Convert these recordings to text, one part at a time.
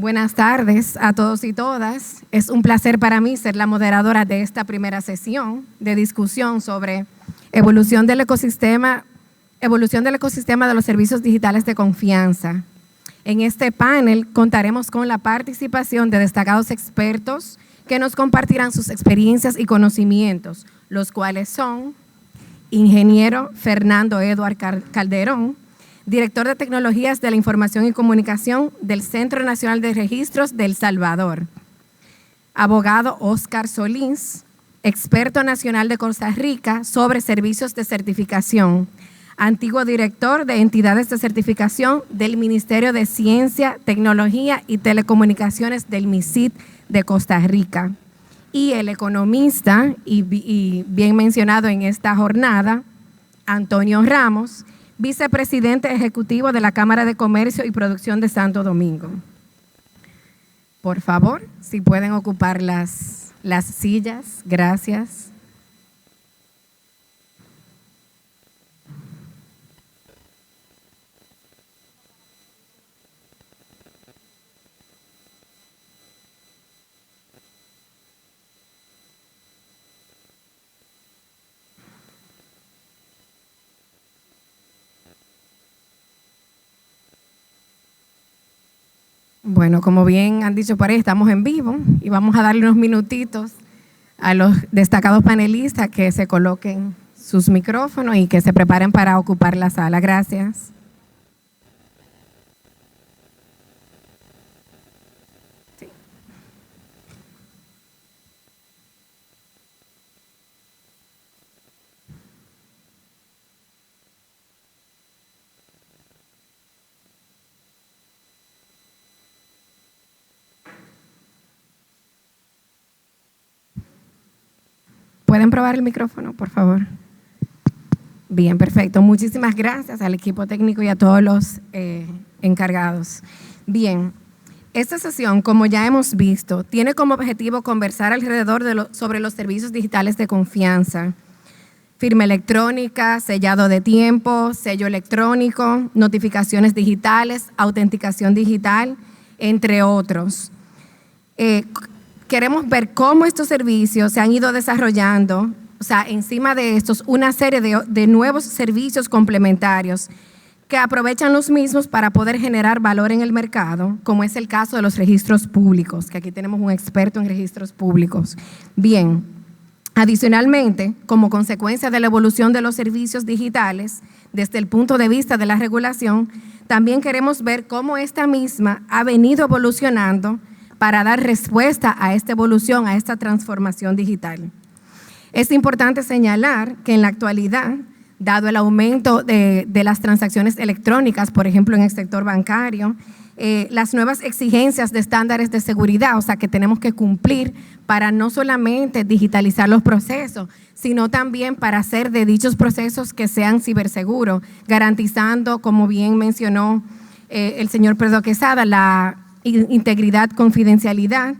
Buenas tardes a todos y todas. Es un placer para mí ser la moderadora de esta primera sesión de discusión sobre evolución del ecosistema de los servicios digitales de confianza. En este panel contaremos con la participación de destacados expertos que nos compartirán sus experiencias y conocimientos, los cuales son ingeniero Fernando Eduard Calderón, director de Tecnologías de la Información y Comunicación del Centro Nacional de Registros de El Salvador. Abogado Óscar Solís, experto nacional de Costa Rica sobre servicios de certificación. Antiguo director de entidades de certificación del Ministerio de Ciencia, Tecnología y Telecomunicaciones del MISIT de Costa Rica. Y el economista, y bien mencionado en esta jornada, Antonio Ramos, vicepresidente ejecutivo de la Cámara de Comercio y Producción de Santo Domingo. Por favor, si pueden ocupar las sillas, gracias. Bueno, como bien han dicho por ahí, estamos en vivo y vamos a darle unos minutitos a los destacados panelistas que se coloquen sus micrófonos y que se preparen para ocupar la sala. Gracias. Sí. ¿Pueden probar el micrófono, por favor? Bien, perfecto. Muchísimas gracias al equipo técnico y a todos los encargados. Bien, esta sesión, como ya hemos visto, tiene como objetivo conversar alrededor sobre los servicios digitales de confianza. Firma electrónica, sellado de tiempo, sello electrónico, notificaciones digitales, autenticación digital, entre otros. Queremos ver cómo estos servicios se han ido desarrollando, o sea, encima de estos, una serie de nuevos servicios complementarios que aprovechan los mismos para poder generar valor en el mercado, como es el caso de los registros públicos, que aquí tenemos un experto en registros públicos. Bien, adicionalmente, como consecuencia de la evolución de los servicios digitales, desde el punto de vista de la regulación, también queremos ver cómo esta misma ha venido evolucionando para dar respuesta a esta evolución, a esta transformación digital. Es importante señalar que en la actualidad, dado el aumento de las transacciones electrónicas, por ejemplo en el sector bancario, las nuevas exigencias de estándares de seguridad, o sea que tenemos que cumplir para no solamente digitalizar los procesos, sino también para hacer de dichos procesos que sean ciberseguros, garantizando, como bien mencionó el señor Pedro Quesada, la integridad, confidencialidad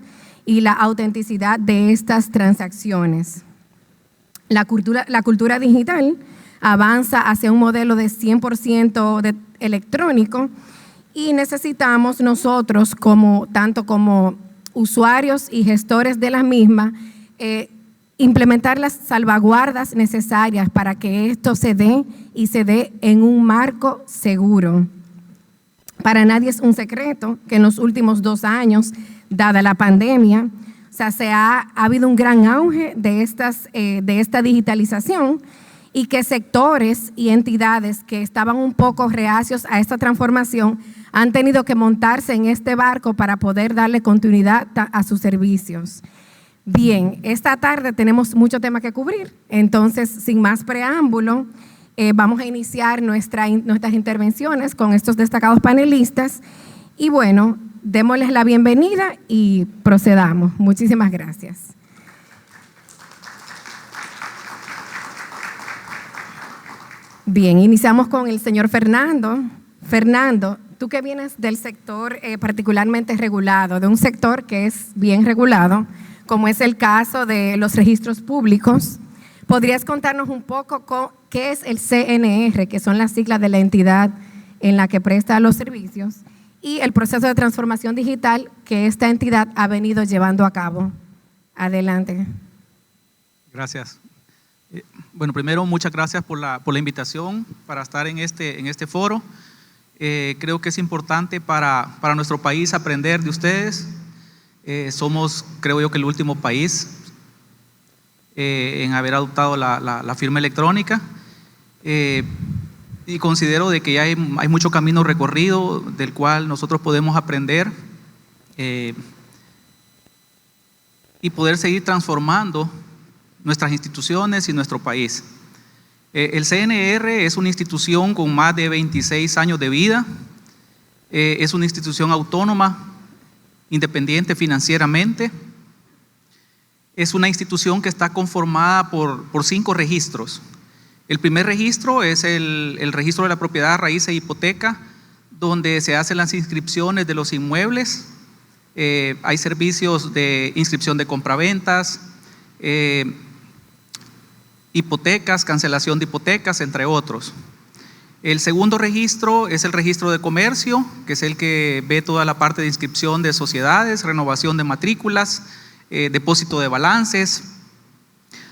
y la autenticidad de estas transacciones. La cultura digital avanza hacia un modelo de 100% electrónico y necesitamos nosotros, tanto como usuarios y gestores de la misma, implementar las salvaguardas necesarias para que esto se dé y se dé en un marco seguro. Para nadie es un secreto que en los últimos 2 años, dada la pandemia, o sea, ha habido un gran auge de esta digitalización y que sectores y entidades que estaban un poco reacios a esta transformación han tenido que montarse en este barco para poder darle continuidad a sus servicios. Bien, esta tarde tenemos mucho tema que cubrir, entonces, sin más preámbulo, vamos a iniciar nuestras intervenciones con estos destacados panelistas y bueno, démosles la bienvenida y procedamos. Muchísimas gracias. Bien, iniciamos con el señor Fernando. Fernando, tú que vienes del sector particularmente regulado, de un sector que es bien regulado, como es el caso de los registros públicos, ¿podrías contarnos un poco qué es el CNR, que son las siglas de la entidad en la que presta los servicios, y el proceso de transformación digital que esta entidad ha venido llevando a cabo. Adelante. Gracias. Bueno, primero, muchas gracias por la invitación para estar en este foro. Creo que es importante para nuestro país aprender de ustedes. Somos, creo yo, que el último país en haber adoptado la firma electrónica. Y considero de que ya hay mucho camino recorrido del cual nosotros podemos aprender y poder seguir transformando nuestras instituciones y nuestro país. El CNR es una institución con más de 26 años de vida, es una institución autónoma, independiente financieramente, es una institución que está conformada por 5 registros. El primer registro es el registro de la propiedad, raíces e hipoteca, donde se hacen las inscripciones de los inmuebles. Hay servicios de inscripción de compraventas, hipotecas, cancelación de hipotecas, entre otros. El segundo registro es el registro de comercio, que es el que ve toda la parte de inscripción de sociedades, renovación de matrículas, depósito de balances.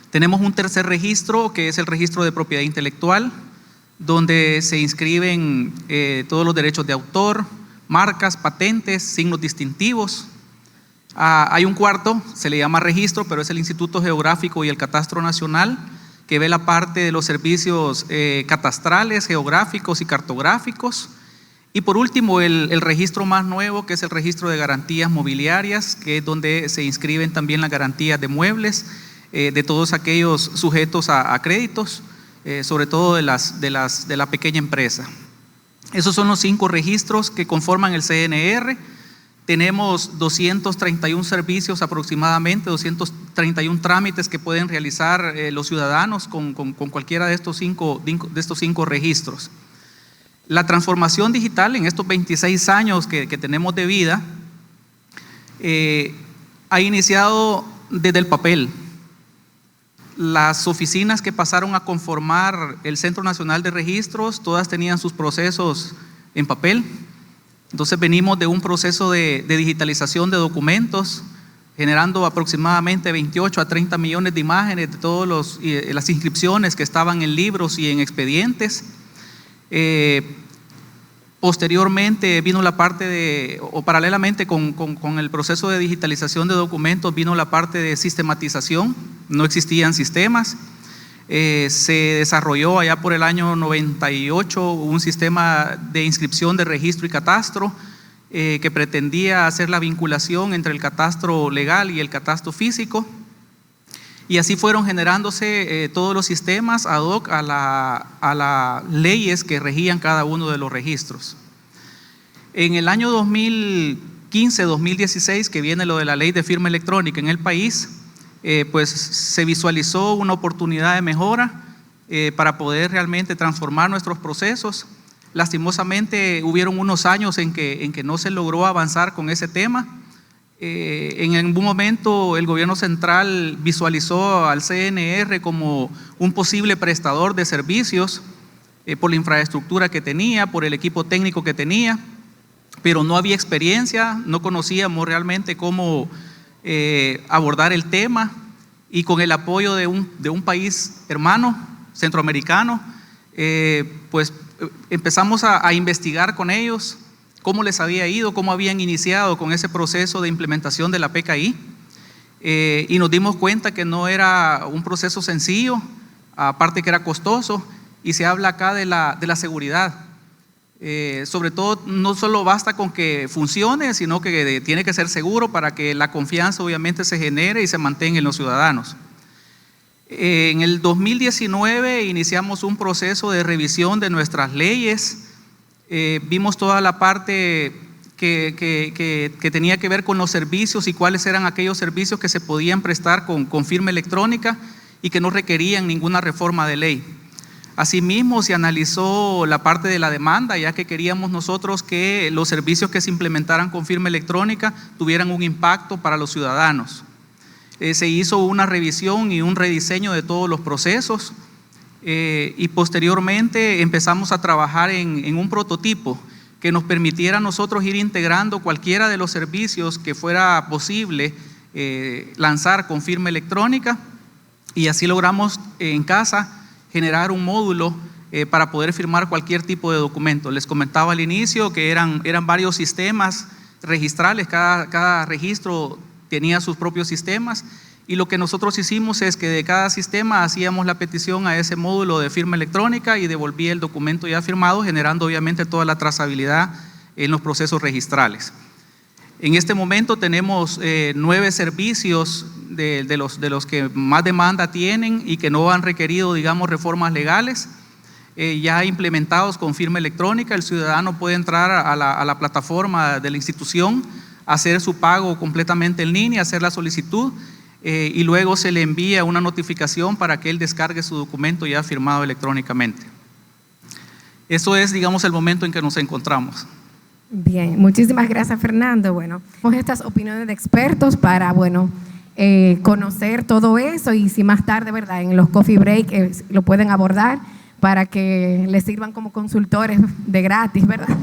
Tenemos un tercer registro, que es el registro de propiedad intelectual, donde se inscriben todos los derechos de autor, marcas, patentes, signos distintivos. Hay un cuarto, se le llama registro, pero es el Instituto Geográfico y el Catastro Nacional, que ve la parte de los servicios catastrales, geográficos y cartográficos. Y por último, el registro más nuevo, que es el registro de garantías mobiliarias, que es donde se inscriben también las garantías de muebles, de todos aquellos sujetos a créditos, sobre todo de la pequeña empresa. Esos son los 5 registros que conforman el CNR. Tenemos 231 servicios aproximadamente, 231 trámites que pueden realizar los ciudadanos con cualquiera de estos cinco registros. La transformación digital en estos 26 años que tenemos de vida ha iniciado desde el papel. Las oficinas que pasaron a conformar el Centro Nacional de Registros, todas tenían sus procesos en papel. Entonces venimos de un proceso de digitalización de documentos, generando aproximadamente 28 a 30 millones de imágenes de todas las inscripciones que estaban en libros y en expedientes. Posteriormente vino la parte paralelamente con el proceso de digitalización de documentos, vino la parte de sistematización. No existían sistemas. Se desarrolló allá por el año 98 un sistema de inscripción de registro y catastro que pretendía hacer la vinculación entre el catastro legal y el catastro físico, y así fueron generándose todos los sistemas ad hoc a las leyes que regían cada uno de los registros. En el año 2015-2016, que viene lo de la ley de firma electrónica en el país, pues se visualizó una oportunidad de mejora para poder realmente transformar nuestros procesos. Lastimosamente hubieron unos años en que no se logró avanzar con ese tema. En algún momento el gobierno central visualizó al CNR como un posible prestador de servicios por la infraestructura que tenía, por el equipo técnico que tenía, pero no había experiencia, no conocíamos realmente cómo abordar el tema, y con el apoyo de un país hermano centroamericano, pues empezamos a investigar con ellos cómo les había ido, cómo habían iniciado con ese proceso de implementación de la PKI, y nos dimos cuenta que no era un proceso sencillo, aparte que era costoso, y se habla acá de la seguridad. Sobre todo, no solo basta con que funcione, sino que tiene que ser seguro para que la confianza obviamente se genere y se mantenga en los ciudadanos. En el 2019 iniciamos un proceso de revisión de nuestras leyes. Vimos toda la parte que tenía que ver con los servicios y cuáles eran aquellos servicios que se podían prestar con firma electrónica y que no requerían ninguna reforma de ley. Asimismo, se analizó la parte de la demanda, ya que queríamos nosotros que los servicios que se implementaran con firma electrónica tuvieran un impacto para los ciudadanos. Se hizo una revisión y un rediseño de todos los procesos, y posteriormente empezamos a trabajar en un prototipo que nos permitiera a nosotros ir integrando cualquiera de los servicios que fuera posible lanzar con firma electrónica, y así logramos en casa generar un módulo para poder firmar cualquier tipo de documento. Les comentaba al inicio que eran varios sistemas registrales, cada registro tenía sus propios sistemas, y lo que nosotros hicimos es que de cada sistema hacíamos la petición a ese módulo de firma electrónica y devolvía el documento ya firmado, generando obviamente toda la trazabilidad en los procesos registrales. En este momento tenemos 9 servicios de los que más demanda tienen y que no han requerido, digamos, reformas legales, ya implementados con firma electrónica. El ciudadano puede entrar a la plataforma de la institución, hacer su pago completamente en línea, hacer la solicitud, y luego se le envía una notificación para que él descargue su documento ya firmado electrónicamente. Eso es, digamos, el momento en que nos encontramos. Bien, muchísimas gracias, Fernando. Bueno, con estas opiniones de expertos para, conocer todo eso, y si más tarde, ¿verdad?, en los coffee break lo pueden abordar para que les sirvan como consultores de gratis, ¿verdad?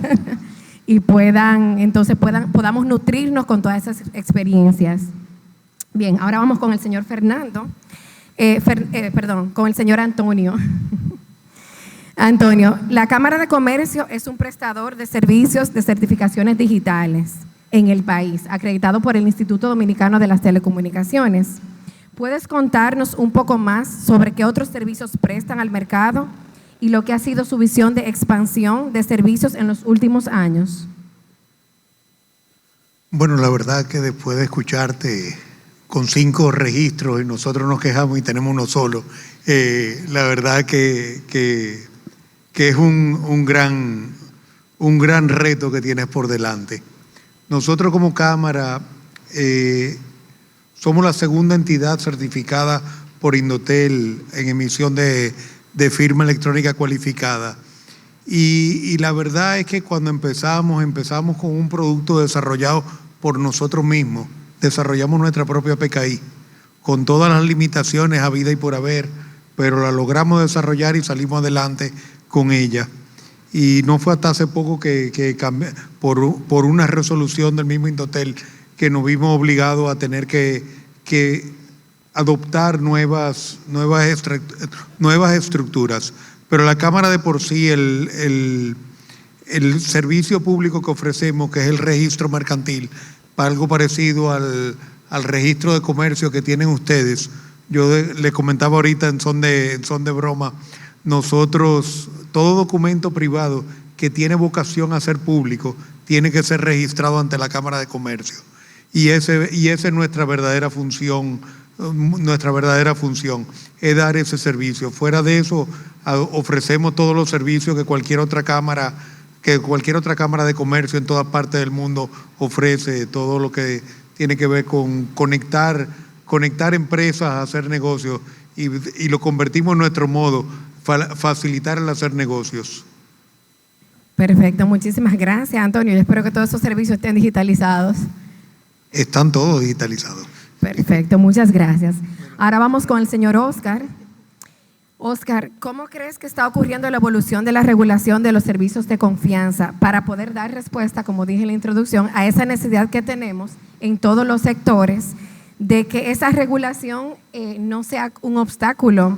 Y podamos nutrirnos con todas esas experiencias. Bien, ahora vamos con el señor Fernando, con el señor Antonio. Antonio, la Cámara de Comercio es un prestador de servicios de certificaciones digitales en el país, acreditado por el Instituto Dominicano de las Telecomunicaciones. ¿Puedes contarnos un poco más sobre qué otros servicios prestan al mercado y lo que ha sido su visión de expansión de servicios en los últimos años? Bueno, la verdad que después de escucharte con 5 registros y nosotros nos quejamos y tenemos uno solo, la verdad que es un gran reto que tienes por delante. Nosotros como Cámara somos la segunda entidad certificada por Indotel en emisión de firma electrónica cualificada. Y la verdad es que cuando empezamos con un producto desarrollado por nosotros mismos. Desarrollamos nuestra propia PKI, con todas las limitaciones habidas y por haber, pero la logramos desarrollar y salimos adelante con ella. Y no fue hasta hace poco que por una resolución del mismo Indotel que nos vimos obligados a tener que adoptar nuevas estructuras. Pero la Cámara de por sí, el servicio público que ofrecemos, que es el registro mercantil, algo parecido al registro de comercio que tienen ustedes. Yo le comentaba ahorita en son de broma, nosotros, todo documento privado que tiene vocación a ser público, tiene que ser registrado ante la Cámara de Comercio. Y esa es nuestra verdadera función, es dar ese servicio. Fuera de eso, ofrecemos todos los servicios que cualquier otra cámara de comercio en toda parte del mundo ofrece, todo lo que tiene que ver con conectar empresas a hacer negocios, y lo convertimos en nuestro modo, facilitar el hacer negocios. Perfecto, muchísimas gracias, Antonio. Yo espero que todos esos servicios estén digitalizados. Están todos digitalizados. Perfecto, muchas gracias. Ahora vamos con el señor Oscar. Oscar, ¿cómo crees que está ocurriendo la evolución de la regulación de los servicios de confianza para poder dar respuesta, como dije en la introducción, a esa necesidad que tenemos en todos los sectores de que esa regulación no sea un obstáculo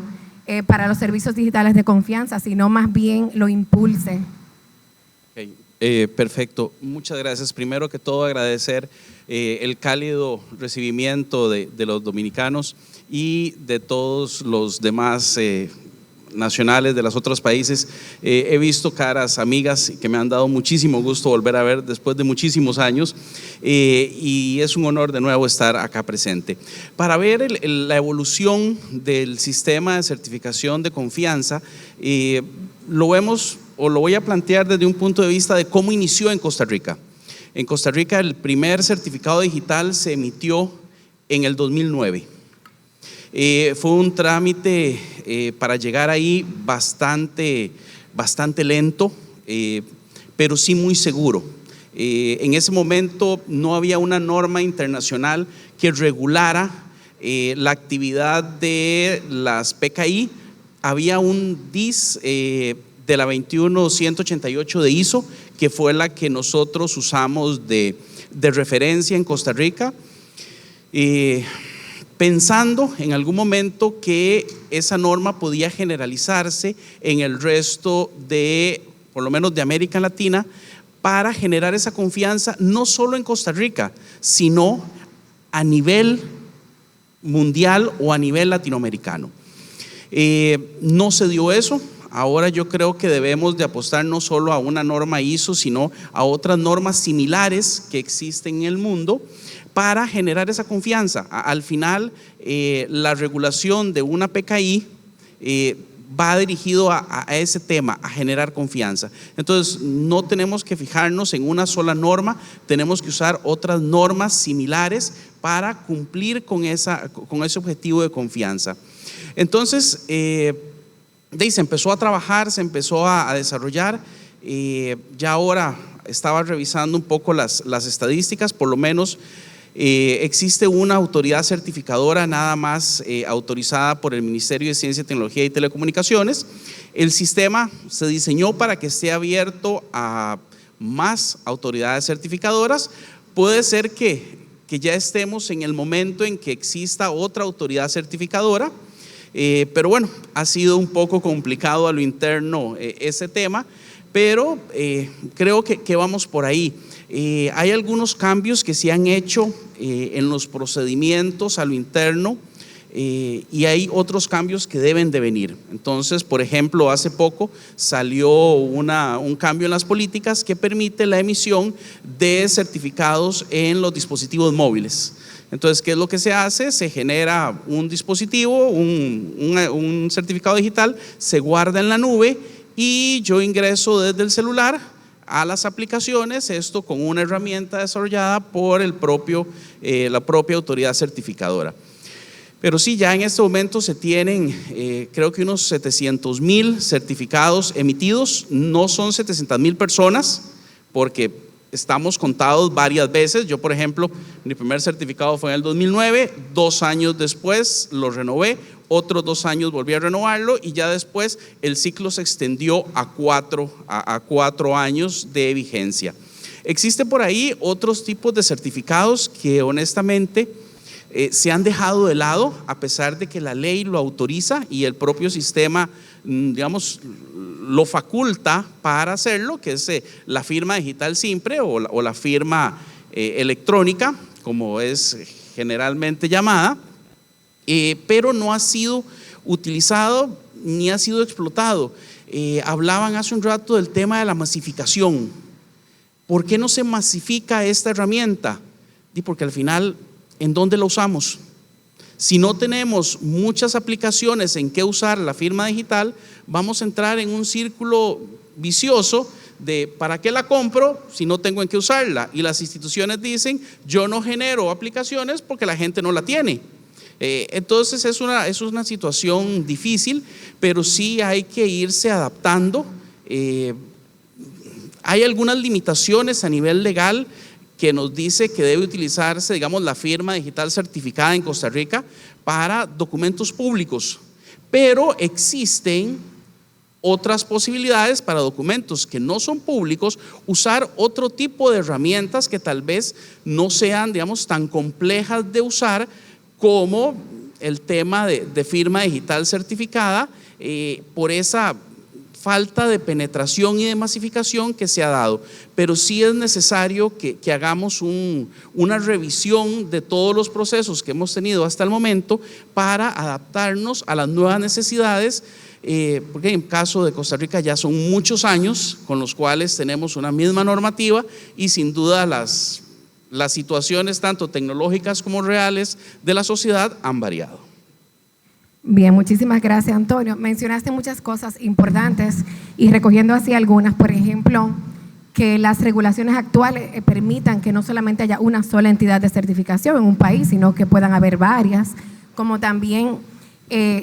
para los servicios digitales de confianza, sino más bien lo impulse? Perfecto, muchas gracias. Primero que todo, agradecer el cálido recibimiento de los dominicanos y de todos los demás nacionales de los otros países. He visto caras amigas que me han dado muchísimo gusto volver a ver después de muchísimos años, y es un honor de nuevo estar acá presente. Para ver la evolución del sistema de certificación de confianza, lo vemos, o lo voy a plantear desde un punto de vista de cómo inició en Costa Rica. En Costa Rica el primer certificado digital se emitió en el 2009. Fue un trámite para llegar ahí bastante lento, pero sí muy seguro. En ese momento no había una norma internacional que regulara la actividad de las PKI. Había un DIS de la 21188 de ISO, que fue la que nosotros usamos de referencia en Costa Rica, pensando en algún momento que esa norma podía generalizarse en el resto de, por lo menos de América Latina, para generar esa confianza no solo en Costa Rica, sino a nivel mundial o a nivel latinoamericano. No se dio eso. Ahora yo creo que debemos de apostar no solo a una norma ISO, sino a otras normas similares que existen en el mundo para generar esa confianza. Al final, la regulación de una PKI va dirigido a ese tema, a generar confianza. Entonces, no tenemos que fijarnos en una sola norma, tenemos que usar otras normas similares para cumplir con ese objetivo de confianza. Entonces, se empezó a trabajar, se empezó a desarrollar. Ya ahora estaba revisando un poco las estadísticas, por lo menos existe una autoridad certificadora nada más autorizada por el Ministerio de Ciencia, Tecnología y Telecomunicaciones. El sistema se diseñó para que esté abierto a más autoridades certificadoras. Puede ser que ya estemos en el momento en que exista otra autoridad certificadora. Pero bueno, ha sido un poco complicado a lo interno ese tema, pero creo que vamos por ahí. Hay algunos cambios que se han hecho en los procedimientos a lo interno y hay otros cambios que deben de venir. Entonces, por ejemplo, hace poco salió un cambio en las políticas que permite la emisión de certificados en los dispositivos móviles. Entonces, ¿qué es lo que se hace? Se genera un dispositivo, un certificado digital, se guarda en la nube y yo ingreso desde el celular a las aplicaciones, esto con una herramienta desarrollada por la propia autoridad certificadora. Pero sí, ya en este momento se tienen creo que unos 700,000 certificados emitidos. No son 700,000 personas, porque estamos contados varias veces. Yo, por ejemplo, mi primer certificado fue en el 2009, 2 años después lo renové, otros 2 años volví a renovarlo y ya después el ciclo se extendió a 4 años de vigencia. Existen por ahí otros tipos de certificados que honestamente se han dejado de lado, a pesar de que la ley lo autoriza y el propio sistema, digamos, lo faculta para hacerlo, que es la firma digital simple o la firma electrónica, como es generalmente llamada, pero no ha sido utilizado ni ha sido explotado. Hablaban hace un rato del tema de la masificación. ¿Por qué no se masifica esta herramienta? Porque al final, ¿en dónde la usamos? Si no tenemos muchas aplicaciones en qué usar la firma digital, vamos a entrar en un círculo vicioso de ¿para qué la compro si no tengo en qué usarla? Y las instituciones dicen, yo no genero aplicaciones porque la gente no la tiene. Entonces es una situación difícil, pero sí hay que irse adaptando. Hay algunas limitaciones a nivel legal que nos dice que debe utilizarse, digamos, la firma digital certificada en Costa Rica para documentos públicos, pero existen otras posibilidades para documentos que no son públicos, usar otro tipo de herramientas que tal vez no sean, digamos, tan complejas de usar como el tema de firma digital certificada, por esa falta de penetración y de masificación que se ha dado. Pero sí es necesario que hagamos una revisión de todos los procesos que hemos tenido hasta el momento para adaptarnos a las nuevas necesidades, porque en el caso de Costa Rica ya son muchos años con los cuales tenemos una misma normativa y sin duda las situaciones tanto tecnológicas como reales de la sociedad han variado. Bien, muchísimas gracias, Antonio. Mencionaste muchas cosas importantes y recogiendo así algunas, por ejemplo, que las regulaciones actuales permitan que no solamente haya una sola entidad de certificación en un país, sino que puedan haber varias, como también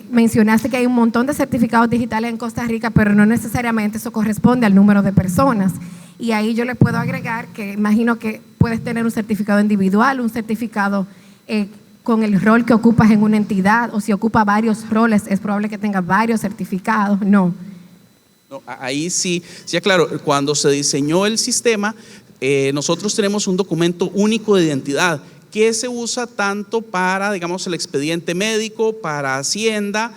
mencionaste que hay un montón de certificados digitales en Costa Rica, pero no necesariamente eso corresponde al número de personas. Y ahí yo le puedo agregar que imagino que puedes tener un certificado individual, un certificado con el rol que ocupas en una entidad, o si ocupa varios roles, es probable que tenga varios certificados. No. No, ahí sí, claro, cuando se diseñó el sistema, nosotros tenemos un documento único de identidad que se usa tanto para, digamos, el expediente médico, para Hacienda,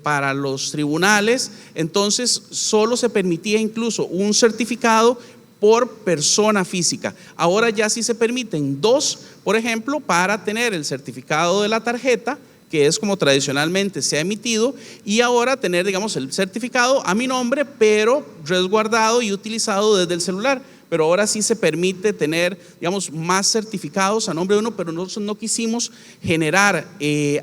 para los tribunales. Entonces, solo se permitía incluso un certificado por persona física. Ahora ya sí se permiten 2, por ejemplo, para tener el certificado de la tarjeta, que es como tradicionalmente se ha emitido, y ahora tener, digamos, el certificado a mi nombre, pero resguardado y utilizado desde el celular. Pero ahora sí se permite tener, digamos, más certificados a nombre de uno, pero nosotros no quisimos generar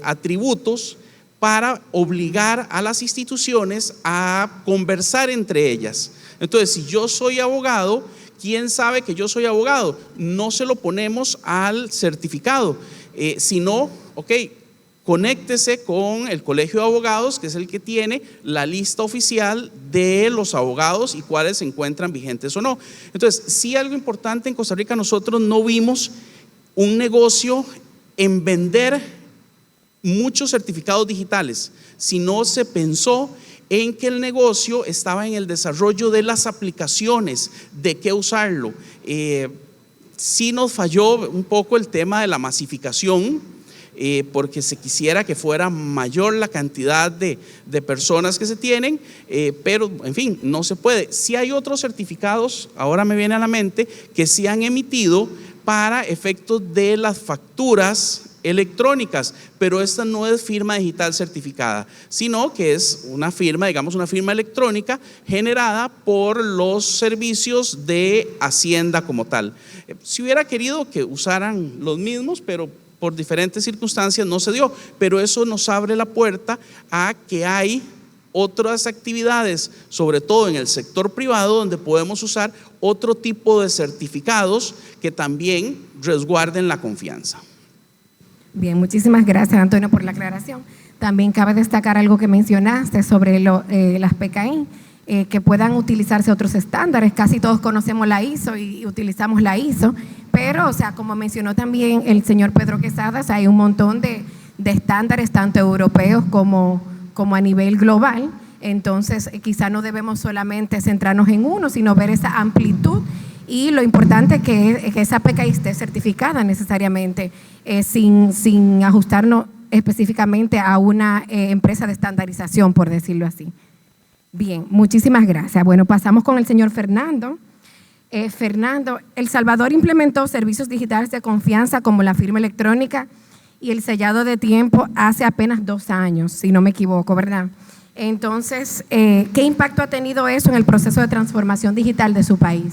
atributos para obligar a las instituciones a conversar entre ellas. Entonces, si yo soy abogado, ¿quién sabe que yo soy abogado? No se lo ponemos al certificado, sino, conéctese con el Colegio de Abogados, que es el que tiene la lista oficial de los abogados y cuáles se encuentran vigentes o no. Entonces, sí, algo importante en Costa Rica, nosotros no vimos un negocio en vender muchos certificados digitales, sino se pensó en que el negocio estaba en el desarrollo de las aplicaciones, de qué usarlo. Sí nos falló un poco el tema de la masificación, porque se quisiera que fuera mayor la cantidad de personas que se tienen, pero en fin, no se puede. Sí hay otros certificados, ahora me viene a la mente, que sí han emitido para efectos de las facturas electrónicas, pero esta no es firma digital certificada, sino que es una firma, digamos, una firma electrónica generada por los servicios de Hacienda como tal. Si hubiera querido que usaran los mismos, pero por diferentes circunstancias no se dio, pero eso nos abre la puerta a que hay otras actividades, sobre todo en el sector privado, donde podemos usar otro tipo de certificados que también resguarden la confianza. Bien, muchísimas gracias, Antonio, por la aclaración. También cabe destacar algo que mencionaste sobre las PKI, que puedan utilizarse otros estándares. Casi todos conocemos la ISO y utilizamos la ISO, pero, o sea, como mencionó también el señor Pedro Quesadas, hay un montón de estándares, tanto europeos como a nivel global. Entonces, quizá no debemos solamente centrarnos en uno, sino ver esa amplitud. Y lo importante es que esa PKI esté certificada necesariamente, sin ajustarnos específicamente a una empresa de estandarización, por decirlo así. Bien, muchísimas gracias. Bueno, pasamos con el señor Fernando. Fernando, El Salvador implementó servicios digitales de confianza como la firma electrónica y el sellado de tiempo hace apenas 2 años, si no me equivoco, ¿verdad? Entonces, ¿qué impacto ha tenido eso en el proceso de transformación digital de su país?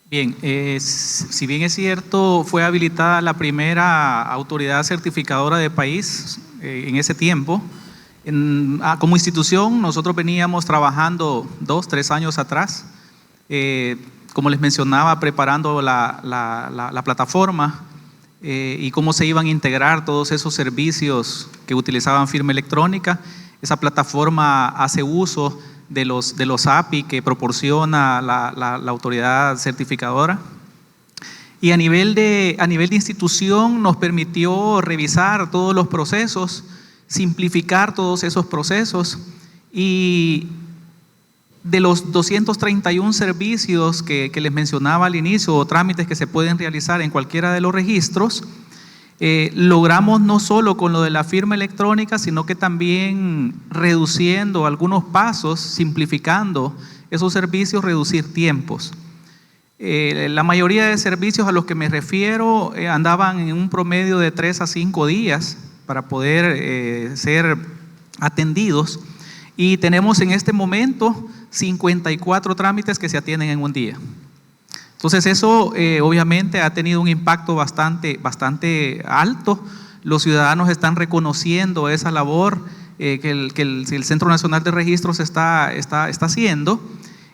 Bien, si bien es cierto, fue habilitada la primera autoridad certificadora del país en ese tiempo. Como institución, nosotros veníamos trabajando 2, 3 años atrás, como les mencionaba, preparando la plataforma y cómo se iban a integrar todos esos servicios que utilizaban firma electrónica. Esa plataforma hace uso de los API que proporciona la autoridad certificadora. Y a nivel de institución nos permitió revisar todos los procesos, simplificar todos esos procesos, y de los 231 servicios que les mencionaba al inicio, o trámites que se pueden realizar en cualquiera de los registros, logramos no solo con lo de la firma electrónica, sino que también reduciendo algunos pasos, simplificando esos servicios, reducir tiempos. La mayoría de servicios a los que me refiero andaban en un promedio de 3 a 5 días para poder ser atendidos, y tenemos en este momento 54 trámites que se atienden en un día. Entonces eso obviamente ha tenido un impacto bastante alto. Los ciudadanos están reconociendo esa labor que el Centro Nacional de Registros está haciendo.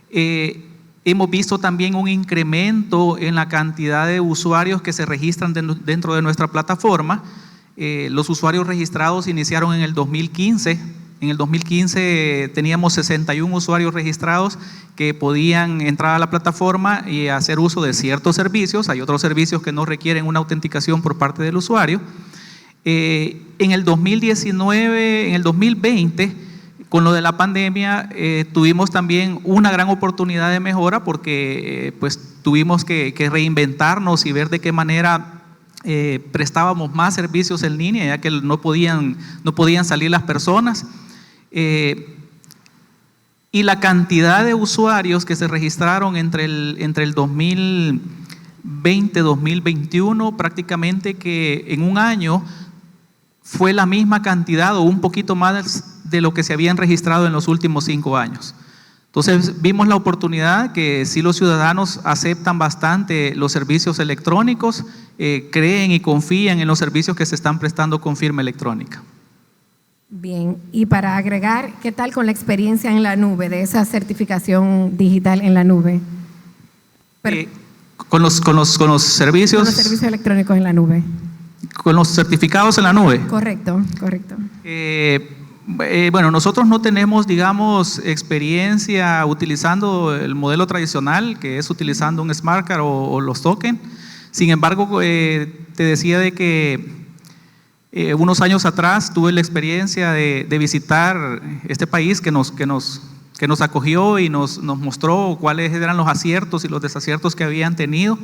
Hemos visto también un incremento en la cantidad de usuarios que se registran dentro de nuestra plataforma. Los usuarios registrados iniciaron en el 2015. En el 2015 teníamos 61 usuarios registrados que podían entrar a la plataforma y hacer uso de ciertos servicios. Hay otros servicios que no requieren una autenticación por parte del usuario. En el 2019, en el 2020, Con lo de la pandemia tuvimos también una gran oportunidad de mejora porque pues tuvimos que reinventarnos y ver de qué manera prestábamos más servicios en línea, ya que no podían salir las personas. Y la cantidad de usuarios que se registraron entre el 2020 y 2021, prácticamente que en un año fue la misma cantidad o un poquito más de lo que se habían registrado en los últimos 5 años. Entonces vimos la oportunidad que sí, los ciudadanos aceptan bastante los servicios electrónicos, creen y confían en los servicios que se están prestando con firma electrónica. Bien, y para agregar, ¿qué tal con la experiencia en la nube, de esa certificación digital en la nube? Con los servicios. Con los servicios electrónicos en la nube. Con los certificados en la nube. Correcto, correcto. Bueno, nosotros no tenemos, digamos, experiencia utilizando el modelo tradicional, que es utilizando un smart card o los tokens. Sin embargo, te decía de que unos años atrás tuve la experiencia de visitar este país que nos acogió y nos mostró cuáles eran los aciertos y los desaciertos que habían tenido.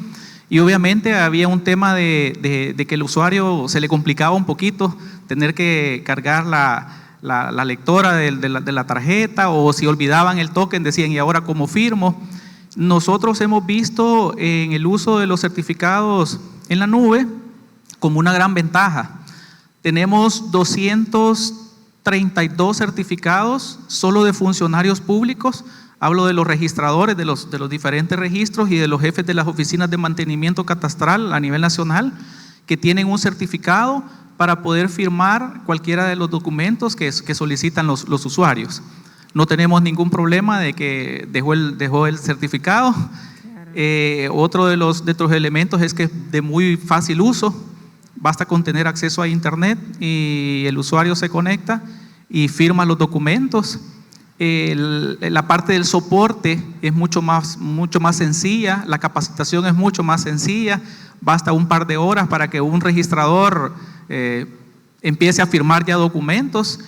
Y obviamente había un tema de que el usuario se le complicaba un poquito tener que cargar la lectora de la tarjeta, o si olvidaban el token decían, ¿y ahora cómo firmo? Nosotros hemos visto en el uso de los certificados en la nube como una gran ventaja. Tenemos 232 certificados solo de funcionarios públicos. Hablo de los registradores de los diferentes registros y de los jefes de las oficinas de mantenimiento catastral a nivel nacional, que tienen un certificado para poder firmar cualquiera de los documentos que solicitan los usuarios. No tenemos ningún problema de que dejó el certificado. Otro de los elementos es que es de muy fácil uso. Basta con tener acceso a internet y el usuario se conecta y firma los documentos. La parte del soporte es mucho más sencilla, la capacitación es mucho más sencilla, basta un par de horas para que un registrador empiece a firmar ya documentos.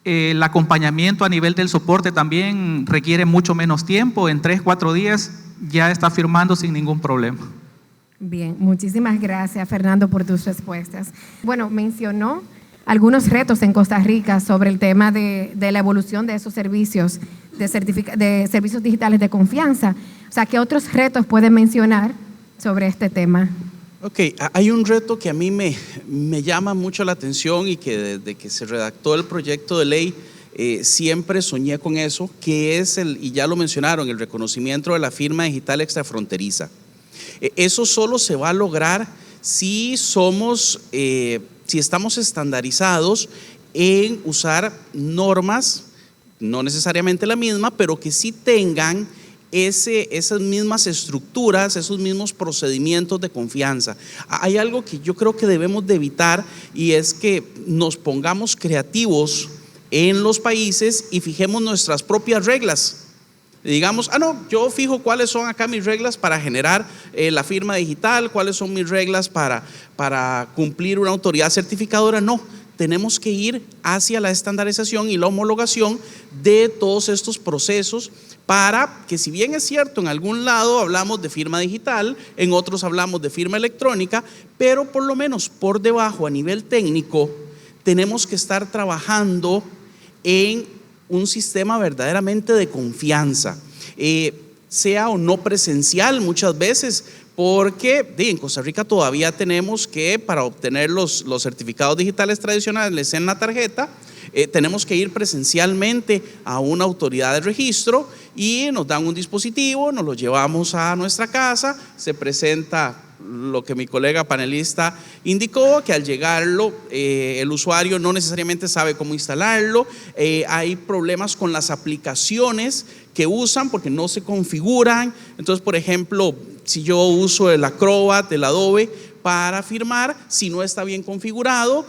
El acompañamiento a nivel del soporte también requiere mucho menos tiempo, en 3-4 días ya está firmando sin ningún problema. Bien, muchísimas gracias, Fernando, por tus respuestas. Bueno, mencionó algunos retos en Costa Rica sobre el tema de la evolución de esos servicios, de servicios digitales de confianza. O sea, ¿qué otros retos pueden mencionar sobre este tema? Ok, hay un reto que a mí me llama mucho la atención y que desde que se redactó el proyecto de ley siempre soñé con eso, que es y ya lo mencionaron, el reconocimiento de la firma digital extrafronteriza. Eso solo se va a lograr si estamos estandarizados en usar normas, no necesariamente la misma, pero que sí tengan esas mismas estructuras, esos mismos procedimientos de confianza. Hay algo que yo creo que debemos de evitar, y es que nos pongamos creativos en los países y fijemos nuestras propias reglas. Digamos, no, yo fijo cuáles son acá mis reglas para generar la firma digital, cuáles son mis reglas para cumplir una autoridad certificadora. No, tenemos que ir hacia la estandarización y la homologación de todos estos procesos, para que, si bien es cierto, en algún lado hablamos de firma digital, en otros hablamos de firma electrónica, pero por lo menos por debajo, a nivel técnico, tenemos que estar trabajando en un sistema verdaderamente de confianza, sea o no presencial muchas veces, porque en Costa Rica todavía tenemos que, para obtener los certificados digitales tradicionales en la tarjeta, tenemos que ir presencialmente a una autoridad de registro y nos dan un dispositivo, nos lo llevamos a nuestra casa, se presenta lo que mi colega panelista indicó, que al llegarlo el usuario no necesariamente sabe cómo instalarlo. Hay problemas con las aplicaciones que usan porque no se configuran. Entonces, por ejemplo, si yo uso el Acrobat, el Adobe para firmar, si no está bien configurado,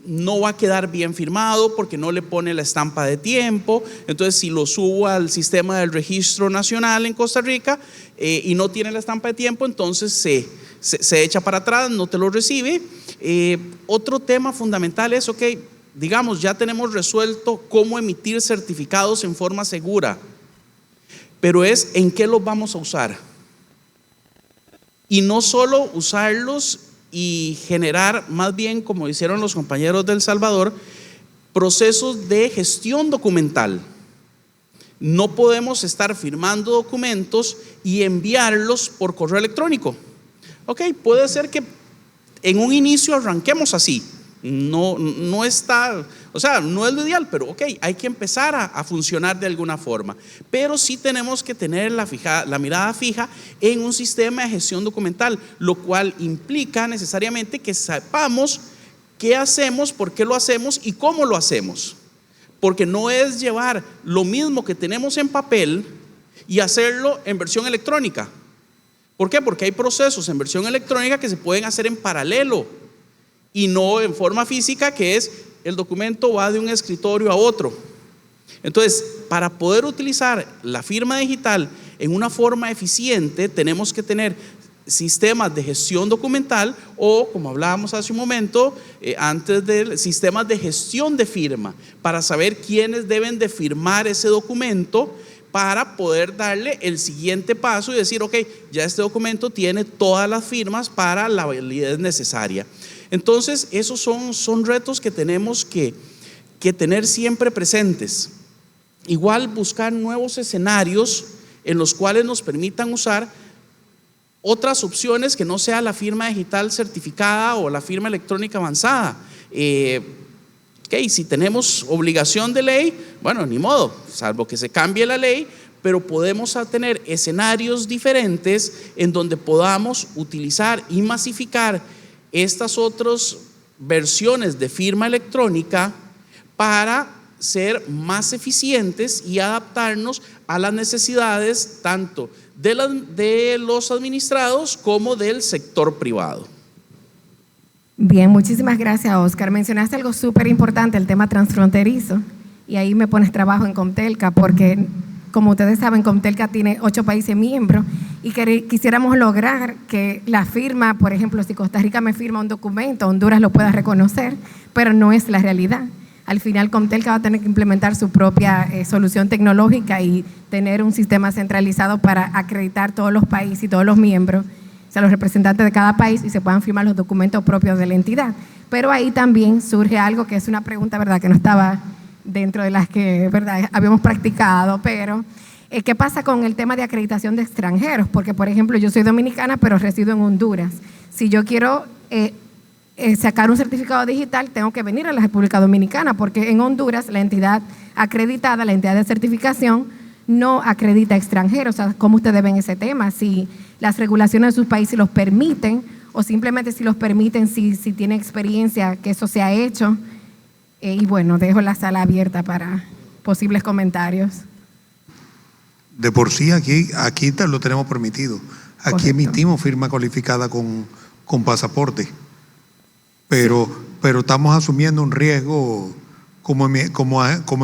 no va a quedar bien firmado porque no le pone la estampa de tiempo. Entonces, si lo subo al sistema del registro nacional en Costa Rica y no tiene la estampa de tiempo, entonces se echa para atrás, no te lo recibe. Otro tema fundamental es, digamos, ya tenemos resuelto cómo emitir certificados en forma segura, pero es en qué los vamos a usar. Y no solo usarlos y generar, más bien como hicieron los compañeros de El Salvador, procesos de gestión documental. No podemos estar firmando documentos y enviarlos por correo electrónico. Ok, puede ser que en un inicio arranquemos así. No está, o sea, no es lo ideal, pero ok, hay que empezar a funcionar de alguna forma. Pero sí tenemos que tener la mirada fija en un sistema de gestión documental, lo cual implica necesariamente que sepamos qué hacemos, por qué lo hacemos y cómo lo hacemos. Porque no es llevar lo mismo que tenemos en papel y hacerlo en versión electrónica. ¿Por qué? Porque hay procesos en versión electrónica que se pueden hacer en paralelo y no en forma física, que es el documento va de un escritorio a otro. Entonces, para poder utilizar la firma digital en una forma eficiente, tenemos que tener sistemas de gestión documental o, como hablábamos hace un momento, antes de sistemas de gestión de firma, para saber quiénes deben de firmar ese documento, para poder darle el siguiente paso y decir, ok, ya este documento tiene todas las firmas para la validez necesaria. Entonces, esos son retos que tenemos que tener siempre presentes. Igual buscar nuevos escenarios en los cuales nos permitan usar otras opciones que no sea la firma digital certificada o la firma electrónica avanzada. Okay, si tenemos obligación de ley, bueno, ni modo, salvo que se cambie la ley, pero podemos tener escenarios diferentes en donde podamos utilizar y masificar estas otras versiones de firma electrónica para ser más eficientes y adaptarnos a las necesidades tanto de los administrados como del sector privado. Bien, muchísimas gracias, Oscar. Mencionaste algo súper importante, el tema transfronterizo, y ahí me pones trabajo en Comtelca, porque como ustedes saben, Comtelca tiene 8 países miembros y quisiéramos lograr que la firma, por ejemplo, si Costa Rica me firma un documento, Honduras lo pueda reconocer, pero no es la realidad. Al final, Comtelca va a tener que implementar su propia solución tecnológica y tener un sistema centralizado para acreditar todos los países y todos los miembros, o sea, los representantes de cada país, y se puedan firmar los documentos propios de la entidad. Pero ahí también surge algo que es una pregunta, ¿verdad?, que no estaba dentro de las que, ¿verdad?, habíamos practicado, pero ¿qué pasa con el tema de acreditación de extranjeros? Porque, por ejemplo, yo soy dominicana, pero resido en Honduras. Si yo quiero sacar un certificado digital, tengo que venir a la República Dominicana, porque en Honduras la entidad acreditada, la entidad de certificación, no acredita extranjeros. O sea, ¿cómo ustedes ven ese tema? Si las regulaciones de sus países los permiten, o simplemente si los permiten, si tienen experiencia que eso se ha hecho. Y bueno, dejo la sala abierta para posibles comentarios. De por sí aquí lo tenemos permitido. Aquí Correcto. emitimos firma cualificada con pasaporte. Pero estamos asumiendo un riesgo, como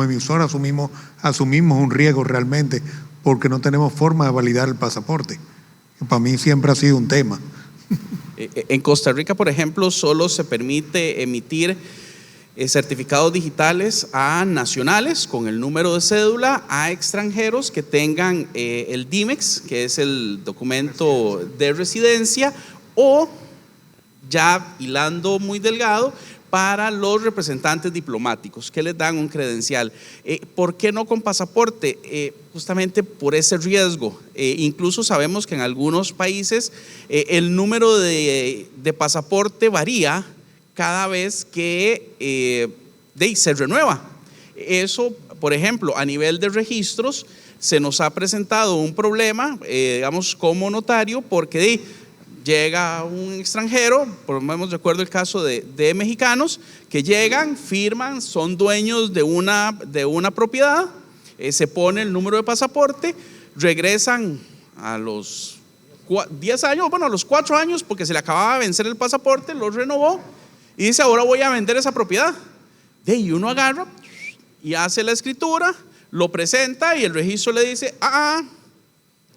emisor asumimos un riesgo realmente, porque no tenemos forma de validar el pasaporte. Para mí siempre ha sido un tema. En Costa Rica, por ejemplo, solo se permite emitir certificados digitales a nacionales con el número de cédula, a extranjeros que tengan el DIMEX, que es el documento de residencia, o ya hilando muy delgado, para los representantes diplomáticos que les dan un credencial. ¿Por qué no con pasaporte? Justamente por ese riesgo. Incluso sabemos que en algunos países el número de pasaporte varía cada vez que se renueva. Eso, por ejemplo, a nivel de registros, se nos ha presentado un problema, digamos, como notario, porque llega un extranjero, por lo menos recuerdo el caso de mexicanos, que llegan, firman, son dueños de una propiedad, se pone el número de pasaporte, regresan a los 10 años, bueno, a los 4 años, porque se le acababa de vencer el pasaporte, lo renovó, y dice, ahora voy a vender esa propiedad. Y uno agarra y hace la escritura, lo presenta y el registro le dice,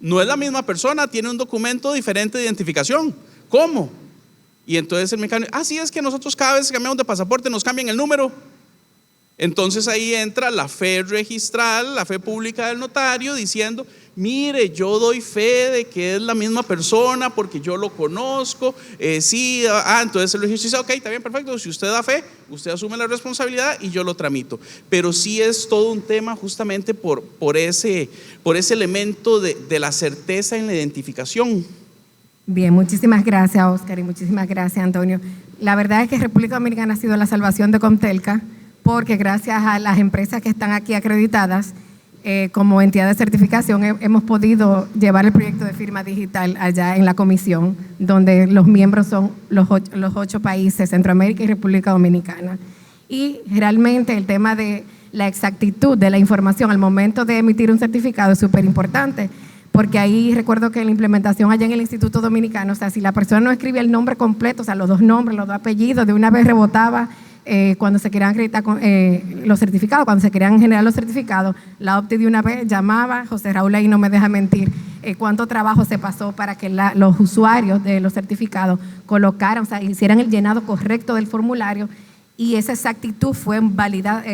no es la misma persona, tiene un documento diferente de identificación. ¿Cómo? Y entonces el mexicano, sí, es que nosotros cada vez que cambiamos de pasaporte nos cambian el número. Entonces ahí entra la fe registral, la fe pública del notario diciendo, mire, yo doy fe de que es la misma persona porque yo lo conozco, entonces el registro dice, ok, está bien, perfecto, si usted da fe, usted asume la responsabilidad y yo lo tramito. Pero sí es todo un tema justamente por ese elemento de la certeza en la identificación. Bien, muchísimas gracias, Oscar, y muchísimas gracias, Antonio. La verdad es que República Dominicana ha sido la salvación de Comtelca, porque gracias a las empresas que están aquí acreditadas como entidad de certificación hemos podido llevar el proyecto de firma digital allá en la comisión, donde los miembros son los 8 países, Centroamérica y República Dominicana. Y realmente el tema de la exactitud de la información al momento de emitir un certificado es súper importante, porque ahí recuerdo que en la implementación allá en el Instituto Dominicano, o sea, si la persona no escribía el nombre completo, o sea, los 2 nombres, los 2 apellidos, de una vez rebotaba. Cuando se querían acreditar los certificados, cuando se querían generar los certificados, la OPTI de una vez llamaba, José Raúl ahí no me deja mentir, cuánto trabajo se pasó para que los usuarios de los certificados colocaran, o sea, hicieran el llenado correcto del formulario, y esa exactitud fue validada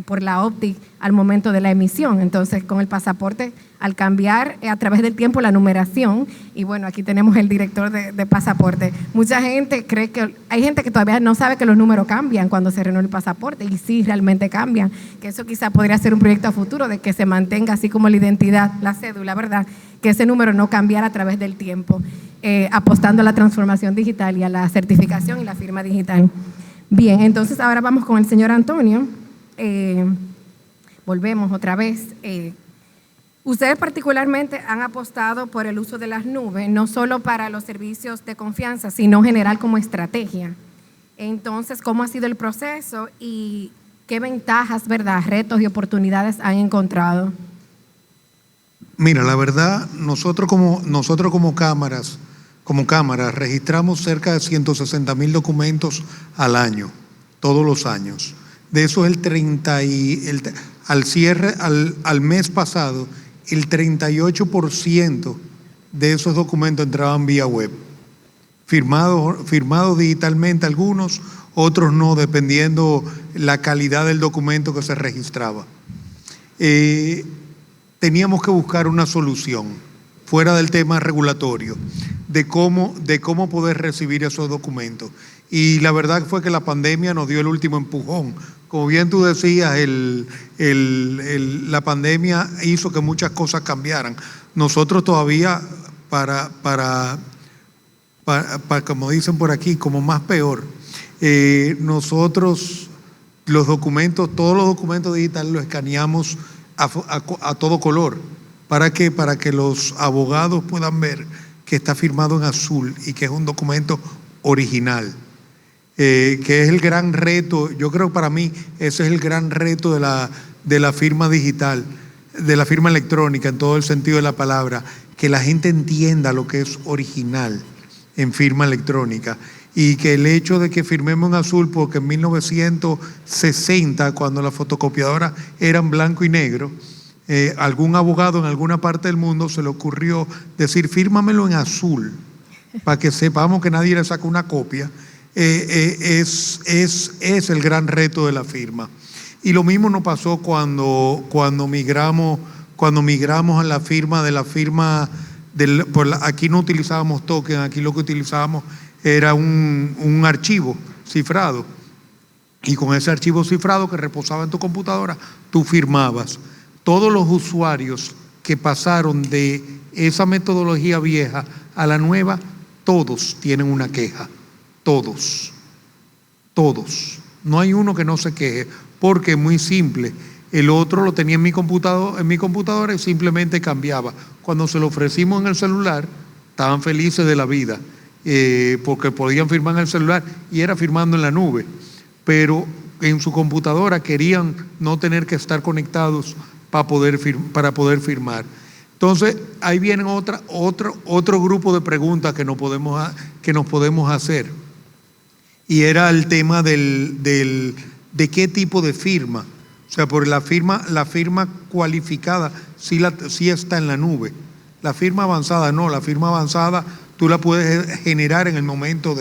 por la OPTI al momento de la emisión. Entonces, con el pasaporte, al cambiar a través del tiempo la numeración, y bueno, aquí tenemos el director de pasaporte, mucha gente cree que, hay gente que todavía no sabe que los números cambian cuando se renueva el pasaporte, y sí, realmente cambian, que eso quizá podría ser un proyecto a futuro, de que se mantenga así como la identidad, la cédula, ¿verdad?, que ese número no cambiara a través del tiempo, apostando a la transformación digital y a la certificación y la firma digital. Bien, entonces ahora vamos con el señor Antonio. Volvemos otra vez. Ustedes particularmente han apostado por el uso de las nubes, no solo para los servicios de confianza, sino en general como estrategia. Entonces, ¿cómo ha sido el proceso y qué ventajas, verdad, retos y oportunidades han encontrado? Mira, la verdad, nosotros como cámaras registramos cerca de 160,000 documentos al año, todos los años. De eso al mes pasado, el 38% de esos documentos entraban vía web, firmados digitalmente algunos, otros no, dependiendo la calidad del documento que se registraba. Teníamos que buscar una solución fuera del tema regulatorio de cómo poder recibir esos documentos. Y la verdad fue que la pandemia nos dio el último empujón. Como bien tú decías, la pandemia hizo que muchas cosas cambiaran. Nosotros todavía, para como dicen por aquí, como más peor, nosotros todos los documentos digitales los escaneamos a todo color. ¿Para qué? Para que los abogados puedan ver que está firmado en azul y que es un documento original. Que es el gran reto, yo creo que para mí ese es el gran reto de la firma digital, de la firma electrónica en todo el sentido de la palabra, que la gente entienda lo que es original en firma electrónica, y que el hecho de que firmemos en azul, porque en 1960, cuando las fotocopiadoras eran blanco y negro, algún abogado en alguna parte del mundo se le ocurrió decir, fírmamelo en azul, para que sepamos que nadie le saca una copia. Es el gran reto de la firma. Y lo mismo nos pasó cuando migramos a la firma aquí no utilizábamos token, aquí lo que utilizábamos era un archivo cifrado, y con ese archivo cifrado que reposaba en tu computadora tú firmabas. Todos los usuarios que pasaron de esa metodología vieja a la nueva, todos tienen una queja. Todos. No hay uno que no se queje, porque es muy simple. El otro lo tenía en mi computadora y simplemente cambiaba. Cuando se lo ofrecimos en el celular, estaban felices de la vida, porque podían firmar en el celular y era firmando en la nube. Pero en su computadora querían no tener que estar conectados para poder firmar. Entonces, ahí viene otro grupo de preguntas que nos podemos hacer. Y era el tema de qué tipo de firma. O sea, por la firma cualificada sí está en la nube. La firma avanzada no. La firma avanzada tú la puedes generar en el momento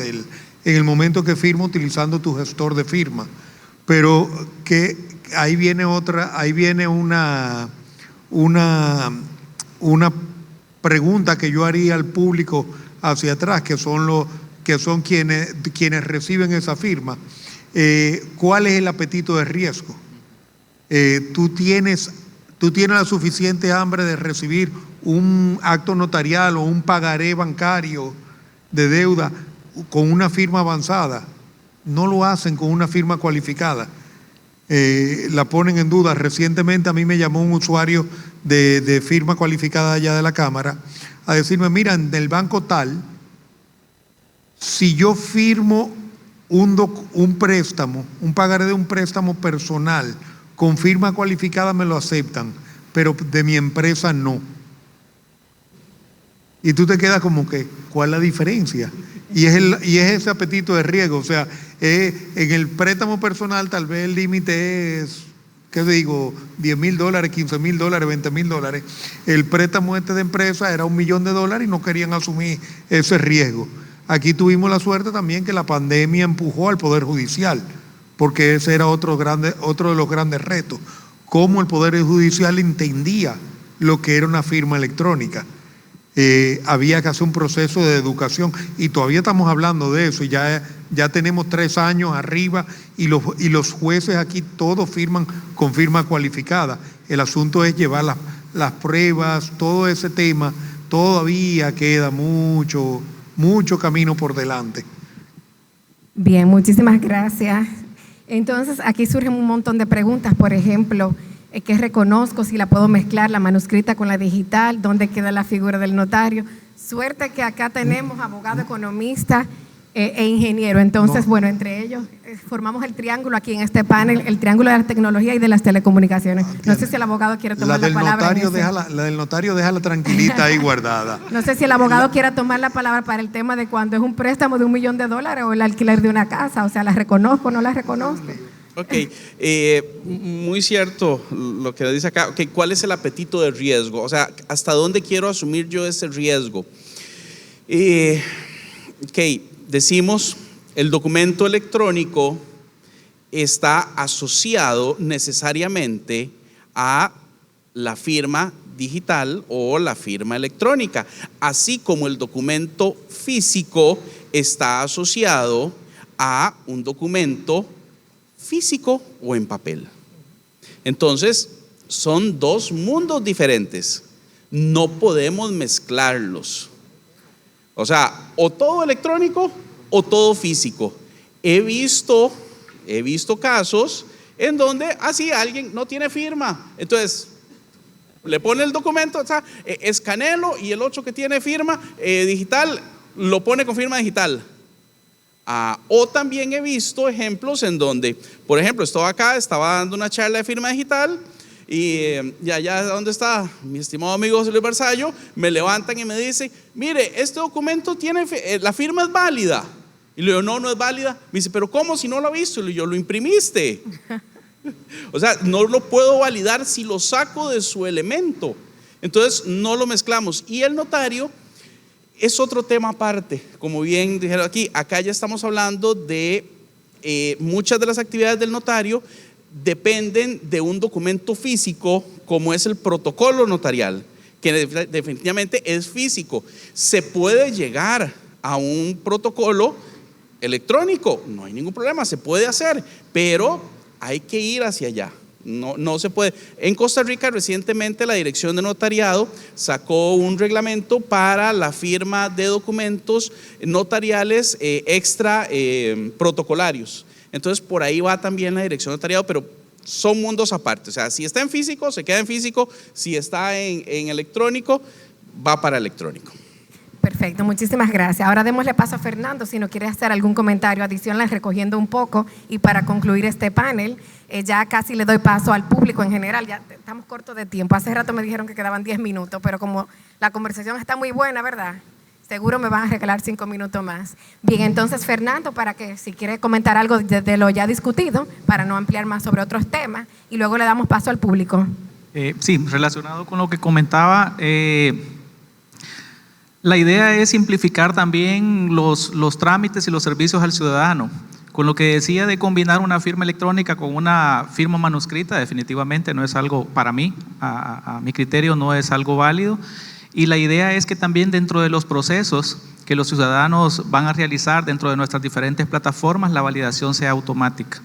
que firma utilizando tu gestor de firma. pero que ahí viene una pregunta que yo haría al público hacia atrás, que son quienes reciben esa firma. ¿Cuál es el apetito de riesgo? ¿Tú tienes la suficiente hambre de recibir un acto notarial o un pagaré bancario de deuda con una firma avanzada? No lo hacen con una firma cualificada. La ponen en duda. Recientemente a mí me llamó un usuario de firma cualificada allá de la Cámara a decirme, mira, del banco tal, si yo firmo un préstamo, un pagaré de un préstamo personal con firma cualificada me lo aceptan, pero de mi empresa no. Y tú te quedas como que, ¿cuál es la diferencia? Y es ese apetito de riesgo. O sea, en el préstamo personal tal vez el límite es, ¿qué digo? $10,000, $15,000, $20,000. El préstamo de empresa era $1 millón y no querían asumir ese riesgo. Aquí tuvimos la suerte también que la pandemia empujó al Poder Judicial, porque ese era otro de los grandes retos. Cómo el Poder Judicial entendía lo que era una firma electrónica. Había que hacer un proceso de educación y todavía estamos hablando de eso y ya tenemos 3 años arriba y los jueces aquí todos firman con firma cualificada. El asunto es llevar las pruebas, todo ese tema, todavía queda mucho camino por delante. Bien, muchísimas gracias. Entonces, aquí surgen un montón de preguntas, por ejemplo, ¿qué reconozco? Si la puedo mezclar, la manuscrita con la digital, ¿dónde queda la figura del notario? Suerte que acá tenemos abogado, economista e ingeniero. Entonces, bueno, entre ellos formamos el triángulo aquí en este panel, el triángulo de la tecnología y de las telecomunicaciones. No sé si el abogado quiere tomar la palabra. La del notario déjala tranquilita ahí guardada. No sé si el abogado quiere tomar la palabra para el tema de cuando es un préstamo de $1 millón o el alquiler de una casa. O sea, ¿la reconozco o no la reconozco? Ok, muy cierto lo que dice acá. Okay, ¿cuál es el apetito de riesgo? O sea, ¿hasta dónde quiero asumir yo ese riesgo? Ok, decimos, el documento electrónico está asociado necesariamente a la firma digital o la firma electrónica, así como el documento físico está asociado a un documento físico o en papel. Entonces, son 2 mundos diferentes. No podemos mezclarlos. O sea, o todo electrónico o todo físico. He visto casos en donde así alguien no tiene firma. Entonces, le pone el documento, o sea, escanelo y el otro que tiene firma digital lo pone con firma digital. O también he visto ejemplos en donde, por ejemplo, estaba dando una charla de firma digital y allá donde está mi estimado amigo José Luis Barzallo, me levantan y me dicen, mire, este documento tiene, la firma es válida. Y le digo, no es válida. Me dice, pero ¿cómo si no lo ha visto? Y le digo, lo imprimiste. O sea, no lo puedo validar si lo saco de su elemento. Entonces, no lo mezclamos. Y el notario es otro tema aparte, como bien dijeron aquí. Acá ya estamos hablando de muchas de las actividades del notario dependen de un documento físico, como es el protocolo notarial, que definitivamente es físico. Se puede llegar a un protocolo electrónico, no hay ningún problema, se puede hacer, pero hay que ir hacia allá. No se puede. En Costa Rica recientemente la Dirección de Notariado sacó un reglamento para la firma de documentos notariales extra protocolarios. Entonces por ahí va también la Dirección de Notariado, pero son mundos aparte. O sea, si está en físico, se queda en físico. Si está en electrónico, va para electrónico. Perfecto, muchísimas gracias. Ahora démosle paso a Fernando si no quiere hacer algún comentario adicional recogiendo un poco y para concluir este panel, ya casi le doy paso al público en general, ya estamos cortos de tiempo. Hace rato me dijeron que quedaban 10 minutos, pero como la conversación está muy buena, ¿verdad? Seguro me van a regalar 5 minutos más. Bien, entonces Fernando, para que si quiere comentar algo de lo ya discutido, para no ampliar más sobre otros temas, y luego le damos paso al público. Sí, relacionado con lo que comentaba, la idea es simplificar también los trámites y los servicios al ciudadano. Con lo que decía de combinar una firma electrónica con una firma manuscrita, definitivamente no es algo, para mí, a mi criterio, no es algo válido. Y la idea es que también dentro de los procesos que los ciudadanos van a realizar dentro de nuestras diferentes plataformas, la validación sea automática.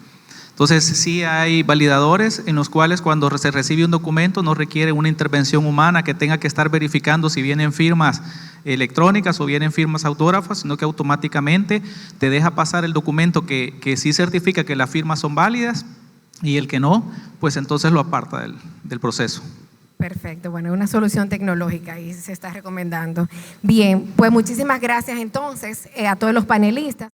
Entonces, sí hay validadores en los cuales cuando se recibe un documento no requiere una intervención humana que tenga que estar verificando si vienen firmas electrónicas o vienen firmas autógrafas, sino que automáticamente te deja pasar el documento que sí certifica que las firmas son válidas, y el que no, pues entonces lo aparta del proceso. Perfecto, bueno, una solución tecnológica y se está recomendando. Bien, pues muchísimas gracias entonces a todos los panelistas.